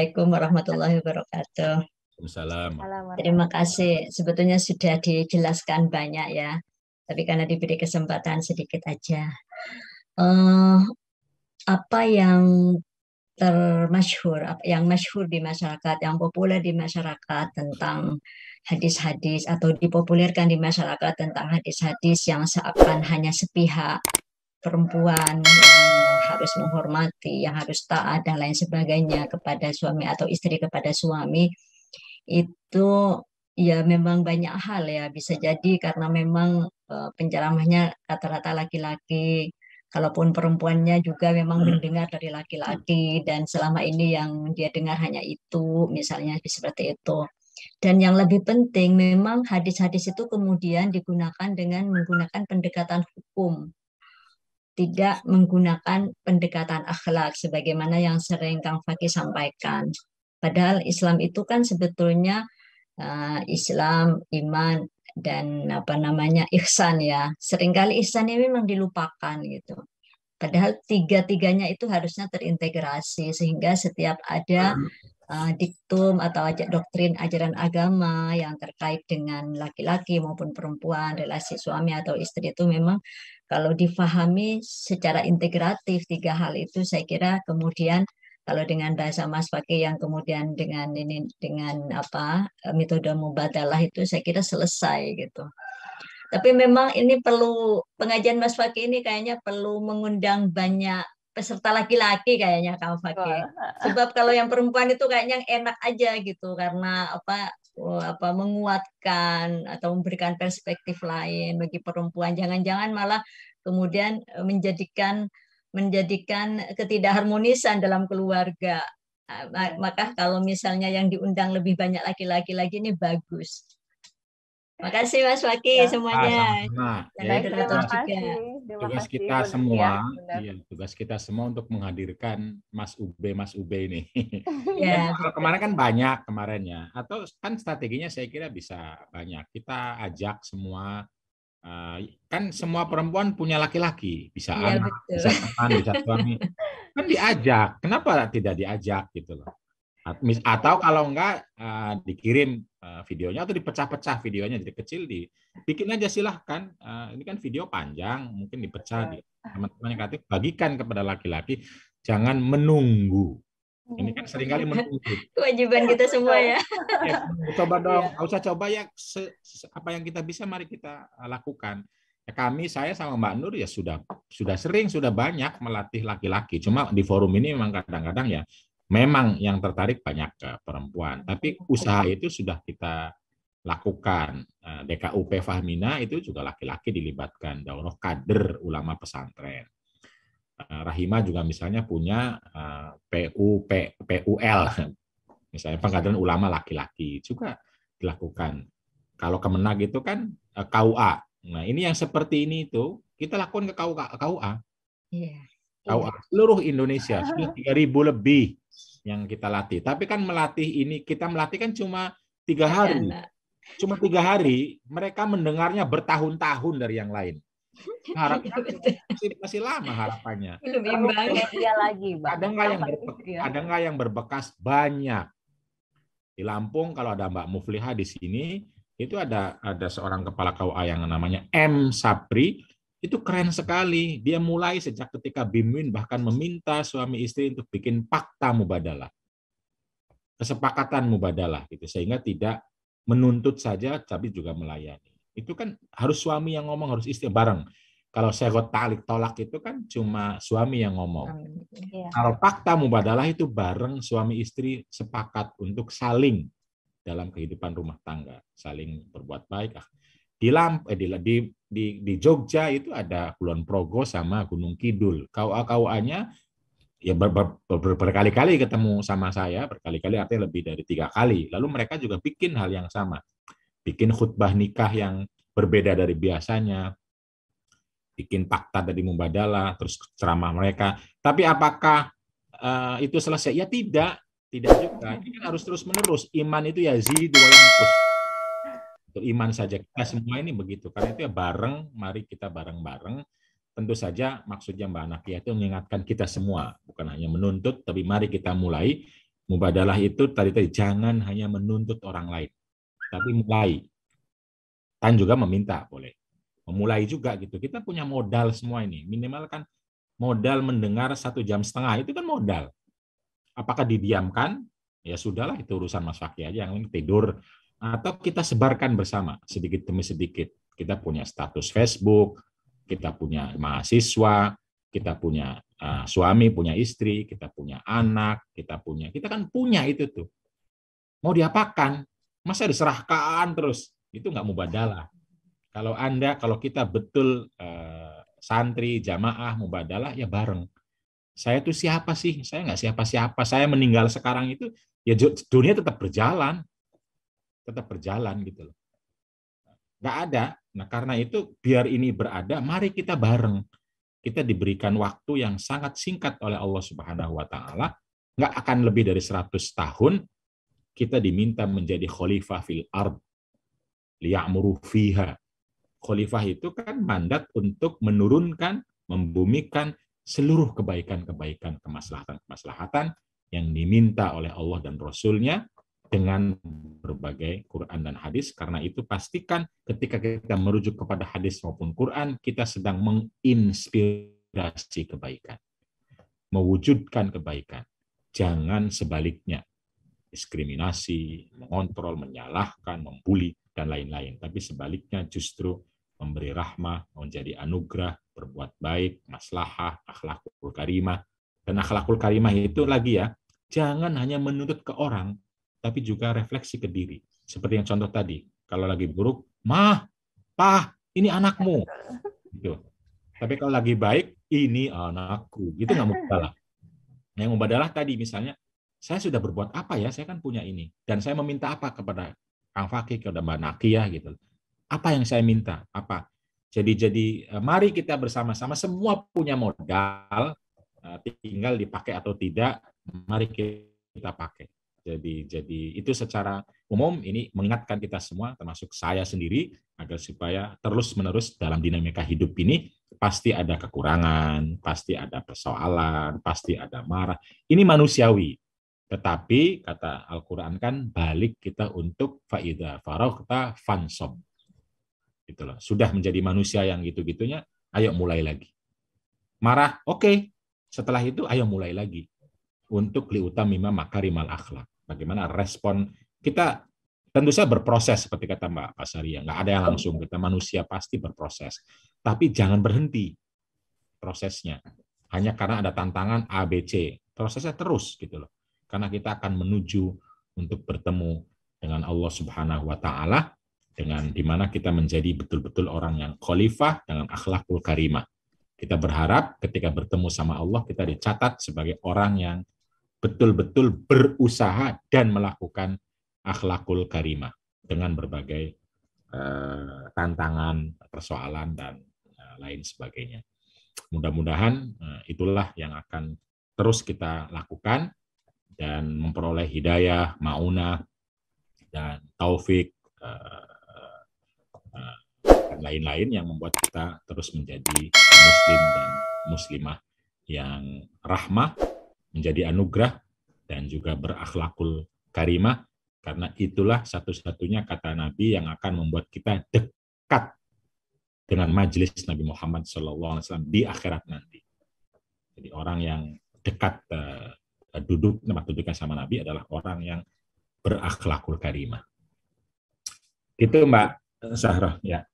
Assalamualaikum warahmatullahi wabarakatuh. Waalaikumsalam. Terima kasih. Sebetulnya sudah dijelaskan banyak ya, tapi karena diberi kesempatan sedikit aja. Eh, apa yang yang masyhur di masyarakat, yang populer di masyarakat tentang hadis-hadis atau dipopulerkan di masyarakat tentang hadis-hadis yang seakan hanya sepihak perempuan yang harus menghormati, yang harus taat dan lain sebagainya kepada suami atau istri kepada suami itu ya memang banyak hal ya bisa jadi karena memang penceramahnya rata-rata laki-laki. Kalaupun perempuannya juga memang mendengar dari laki-laki dan selama ini yang dia dengar hanya itu, misalnya seperti itu. Dan yang lebih penting memang hadis-hadis itu kemudian digunakan dengan menggunakan pendekatan hukum, tidak menggunakan pendekatan akhlak sebagaimana yang sering Kang Fakih sampaikan. Padahal Islam itu kan sebetulnya Islam, iman, dan apa namanya ihsan ya. Seringkali ihsan ini memang dilupakan gitu. Padahal tiga-tiganya itu harusnya terintegrasi sehingga setiap ada diktum atau doktrin ajaran agama yang terkait dengan laki-laki maupun perempuan, relasi suami atau istri itu memang kalau difahami secara integratif tiga hal itu saya kira kemudian kalau dengan bahasa Mas Fakih yang kemudian dengan ini dengan apa metode mubadalah itu saya kira selesai gitu. Tapi memang ini perlu pengajian Mas Fakih ini kayaknya perlu mengundang banyak peserta laki-laki kayaknya Kang Fakih. Sebab kalau yang perempuan itu kayaknya enak aja gitu karena apa menguatkan atau memberikan perspektif lain bagi perempuan. Jangan-jangan malah kemudian menjadikan ketidakharmonisan dalam keluarga. Maka kalau misalnya yang diundang lebih banyak laki-laki lagi ini bagus. Makasih Mas Fakih semuanya. Sama-sama. Dan Ya, moderator juga. tugas kita semua, iya, tugas kita semua untuk menghadirkan Mas Ube ini. Dan Ya, kalau kemarin kan banyak kemarinnya, atau kan strateginya saya kira bisa banyak. Kita ajak semua, kan semua perempuan punya laki-laki, bisa iya anak, betul. bisa teman, bisa suami, kan diajak. Kenapa tidak diajak gitu loh? Atau kalau enggak dikirim videonya atau dipecah-pecah videonya jadi kecil bikin aja silahkan. Ini kan video panjang mungkin dipecah teman-teman yang kreatif bagikan kepada laki-laki, jangan menunggu. Ini kan seringkali menunggu. Kewajiban kita semua ya. Ya, coba dong, nggak usah coba ya apa yang kita bisa mari kita lakukan. Ya, saya sama Mbak Nur ya sudah sering sudah banyak melatih laki-laki. Cuma di forum ini memang kadang-kadang ya memang yang tertarik banyak ke perempuan. Tapi usaha itu sudah kita lakukan. DKUP Fahmina itu juga laki-laki dilibatkan. Daurah kader ulama pesantren. Rahima juga misalnya punya PUL, misalnya pengkaderan ulama laki-laki juga dilakukan. Kalau Kemenag itu kan KUA. Nah ini yang seperti ini itu kita lakukan ke KUA. KUA seluruh Indonesia sudah 3.000 lebih yang kita latih. Tapi kan kita melatih kan cuma 3 hari. Cuma 3 hari, mereka mendengarnya bertahun-tahun dari yang lain. Harapnya masih lama harapannya. Belum imbang. Ada nggak yang berbekas banyak? Di Lampung kalau ada Mbak Mufliha di sini, itu ada seorang kepala KUA yang namanya M. Sapri, itu keren sekali. Dia mulai sejak ketika Bimwin bahkan meminta suami istri untuk bikin fakta mubadalah. Kesepakatan mubadalah gitu sehingga tidak menuntut saja tapi juga melayani. Itu kan harus suami yang ngomong, harus istri bareng. Kalau segot talik tolak itu kan cuma suami yang ngomong. Kalau fakta mubadalah itu bareng suami istri sepakat untuk saling dalam kehidupan rumah tangga, saling berbuat baik. Di Jogja itu ada Kulon Progo sama Gunung Kidul. KUA-KUA-nya ya berkali-kali ketemu sama saya, berkali-kali artinya lebih dari 3 kali. Lalu mereka juga bikin hal yang sama. Bikin khutbah nikah yang berbeda dari biasanya. Bikin fakta dari mubadalah, terus ceramah mereka. Tapi apakah itu selesai? Ya tidak juga. Ini kan harus terus-menerus. Iman itu yazidu wa yanqus. Untuk iman saja kita semua ini begitu. Karena itu ya bareng, mari kita bareng-bareng. Tentu saja maksudnya Mbak Nakia itu mengingatkan kita semua, bukan hanya menuntut, tapi mari kita mulai Mubadalah itu tadi jangan hanya menuntut orang lain, tapi mulai. Dan juga meminta, boleh. Memulai juga gitu. Kita punya modal semua ini. Minimal kan modal mendengar 1,5 jam, itu kan modal. Apakah didiamkan? Ya sudahlah, itu urusan Mas Fakih aja, yang lain tidur. Atau kita sebarkan bersama, sedikit demi sedikit. Kita punya status Facebook, kita punya mahasiswa, kita punya suami, punya istri, kita punya anak, kita kan punya itu tuh. Mau diapakan? Masa diserahkan terus? Itu nggak mubadalah. Kalau kita betul santri, jamaah, mubadalah, ya bareng. Saya tuh siapa sih? Saya nggak siapa-siapa. Saya meninggal sekarang itu, ya dunia tetap berjalan gitu loh. Nggak ada. Nah karena itu biar ini berada, mari kita bareng. Kita diberikan waktu yang sangat singkat oleh Allah Subhanahu Wa Taala, nggak akan lebih dari 100 tahun. Kita diminta menjadi khalifah fil ard, liya'muru fiha. Khalifah itu kan mandat untuk menurunkan, membumikan seluruh kebaikan-kebaikan, kemaslahatan-kemaslahatan yang diminta oleh Allah dan Rasul-Nya dengan berbagai Quran dan hadis. Karena itu pastikan ketika kita merujuk kepada hadis maupun Quran, kita sedang menginspirasi kebaikan, mewujudkan kebaikan. Jangan sebaliknya, diskriminasi, mengontrol, menyalahkan, membuli, dan lain-lain. Tapi sebaliknya justru memberi rahmah, menjadi anugerah, berbuat baik, maslahah, akhlakul karimah. Dan akhlakul karimah itu lagi ya, jangan hanya menuntut ke orang, tapi juga refleksi ke diri. Seperti yang contoh tadi, kalau lagi buruk, mah, pah, ini anakmu. Gitu. Tapi kalau lagi baik, ini anakku. Itu nggak mubadalah. Yang mubadalah tadi misalnya, saya sudah berbuat apa ya? Saya kan punya ini. Dan saya meminta apa kepada Kang Fakih, kepada Mbak Nakia gitu. Apa yang saya minta? Apa? Jadi mari kita bersama-sama, semua punya modal, tinggal dipakai atau tidak, mari kita pakai. Jadi itu secara umum ini mengingatkan kita semua, termasuk saya sendiri, agar supaya terus-menerus dalam dinamika hidup ini pasti ada kekurangan, pasti ada persoalan, pasti ada marah. Ini manusiawi. Tetapi kata Al-Quran kan balik kita untuk fa'idha faraghta fansob. Gitu loh. Sudah menjadi manusia yang gitu-gitunya, ayo mulai lagi. Marah, oke. Setelah itu ayo mulai lagi. Untuk liutamima makarimal akhlak. Bagaimana respon kita, tentu saja berproses seperti kata Mbak Pasaria. Nggak ada yang langsung, kita manusia pasti berproses. Tapi jangan berhenti prosesnya. Hanya karena ada tantangan A, B, C. Prosesnya terus gitu loh. Karena kita akan menuju untuk bertemu dengan Allah Subhanahu wa Ta'ala, dengan dimana kita menjadi betul-betul orang yang khalifah dengan akhlakul karimah. Kita berharap ketika bertemu sama Allah, kita dicatat sebagai orang yang betul-betul berusaha dan melakukan akhlakul karimah dengan berbagai tantangan, persoalan, dan lain sebagainya. Mudah-mudahan itulah yang akan terus kita lakukan dan memperoleh hidayah, maunah, dan taufik, dan lain-lain yang membuat kita terus menjadi muslim dan muslimah yang rahmah, menjadi anugerah, dan juga berakhlakul karimah, karena itulah satu-satunya kata Nabi yang akan membuat kita dekat dengan majelis Nabi Muhammad SAW di akhirat nanti. Jadi orang yang dekat tempat duduknya sama Nabi adalah orang yang berakhlakul karimah. Itu Mbak Zahra, ya.